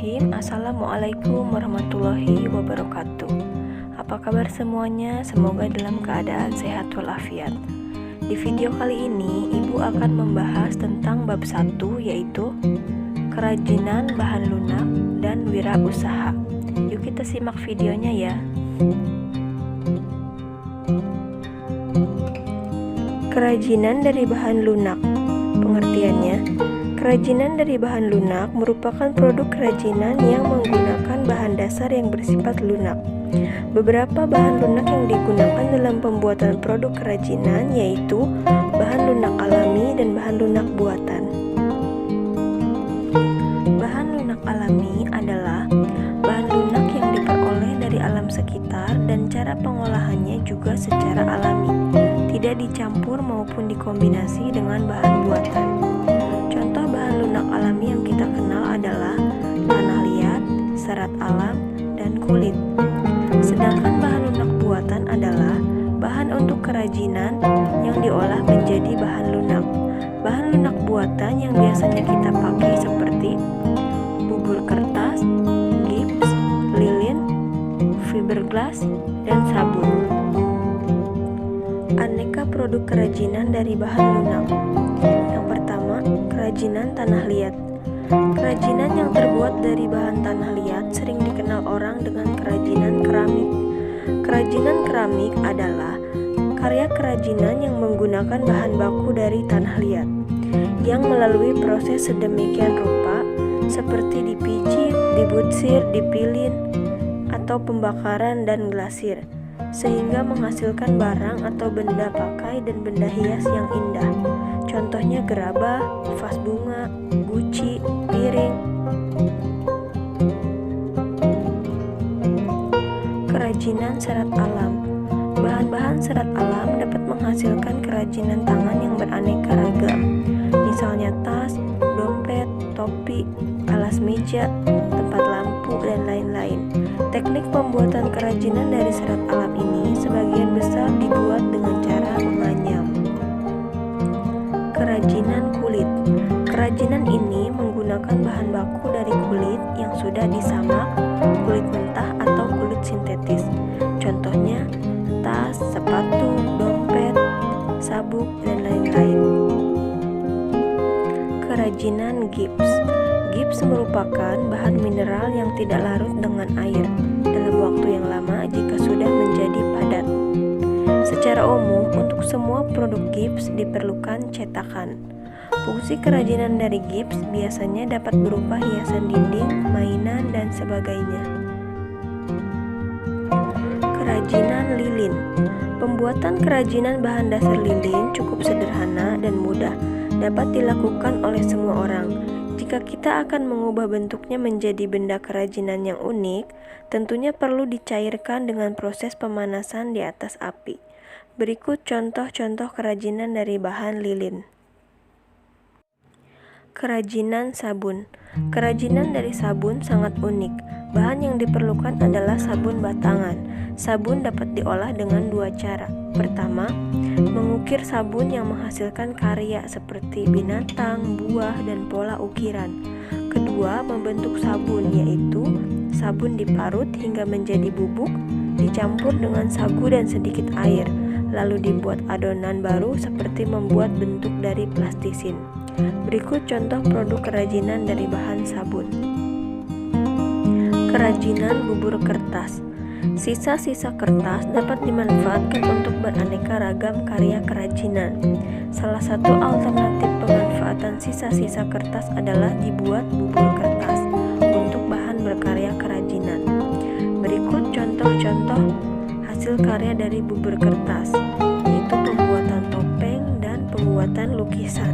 Bismillahirrahmanirrahim. Assalamualaikum warahmatullahi wabarakatuh. Apa kabar semuanya? Semoga dalam keadaan sehat walafiat. Di video kali ini, Ibu akan membahas tentang bab 1, yaitu kerajinan bahan lunak dan wirausaha. Yuk kita simak videonya ya. Kerajinan dari bahan lunak. Pengertiannya, kerajinan dari bahan lunak merupakan produk kerajinan yang menggunakan bahan dasar yang bersifat lunak. Beberapa bahan lunak yang digunakan dalam pembuatan produk kerajinan yaitu bahan lunak alami dan bahan lunak buatan. Bahan lunak alami adalah bahan lunak yang diperoleh dari alam sekitar dan cara pengolahannya juga secara alami, tidak dicampur maupun dikombinasi dengan bahan buatan. Contoh bahan lunak alami yang kita kenal adalah tanah liat, serat alam, dan kulit. Sedangkan bahan lunak buatan adalah bahan untuk kerajinan yang diolah menjadi bahan lunak. Bahan lunak buatan yang biasanya kita pakai seperti bubur kertas, gips, lilin, fiberglass, dan sabun. Aneka produk kerajinan dari bahan lunak. Yang pertama, kerajinan tanah liat. Kerajinan yang terbuat dari bahan tanah liat sering dikenal orang dengan kerajinan keramik. Kerajinan keramik adalah karya kerajinan yang menggunakan bahan baku dari tanah liat, yang melalui proses sedemikian rupa seperti dipijit, dibutsir, dipilin, atau pembakaran dan glasir, sehingga menghasilkan barang atau benda pakai dan benda hias yang indah. Contohnya gerabah, vas bunga, guci, piring. Kerajinan serat alam. Bahan-bahan serat alam dapat menghasilkan kerajinan tangan yang beraneka ragam. Misalnya tas, dompet, topi, alas meja, tempat lampu, dan lain-lain. Teknik pembuatan kerajinan dari serat alam ini sebagian besar dibuat dengan cara menganyam. Kerajinan kulit. Kerajinan ini menggunakan bahan baku dari kulit yang sudah disamak, kulit mentah atau kulit sintetis. Contohnya tas, sepatu, dompet, sabuk, dan lain-lain. Kerajinan gips. Gips merupakan bahan mineral yang tidak larut dengan air dalam waktu yang lama jika sudah menjadi padat. Secara umum, untuk semua produk gips diperlukan cetakan. Fungsi kerajinan dari gips biasanya dapat berupa hiasan dinding, mainan, dan sebagainya. Kerajinan lilin. Pembuatan kerajinan bahan dasar lilin cukup sederhana dan mudah, dapat dilakukan oleh semua orang. Jika kita akan mengubah bentuknya menjadi benda kerajinan yang unik, tentunya perlu dicairkan dengan proses pemanasan di atas api. Berikut contoh-contoh kerajinan dari bahan lilin. Kerajinan sabun. Kerajinan dari sabun sangat unik. Bahan yang diperlukan adalah sabun batangan. Sabun dapat diolah dengan dua cara. Pertama, mengukir sabun yang menghasilkan karya seperti binatang, buah, dan pola ukiran. Kedua, membentuk sabun, yaitu sabun diparut hingga menjadi bubuk, dicampur dengan sagu dan sedikit air, lalu dibuat adonan baru seperti membuat bentuk dari plastisin. Berikut contoh produk kerajinan dari bahan sabun. Kerajinan bubur kertas. Sisa-sisa kertas dapat dimanfaatkan untuk beraneka ragam karya kerajinan. Salah satu alternatif pemanfaatan sisa-sisa kertas adalah dibuat bubur kertas untuk bahan berkarya kerajinan. Berikut contoh-contoh hasil karya dari bubur kertas, yaitu pembuatan topeng dan pembuatan lukisan.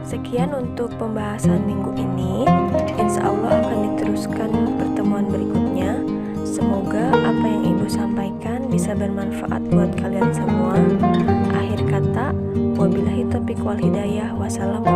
Sekian untuk pembahasan minggu ini. Insya Allah akan diteruskan pertemuan berikutnya. Semoga apa yang Ibu sampaikan bisa bermanfaat buat kalian semua. Akhir kata, wabillahi taufiq wal hidayah. Wassalamualaikum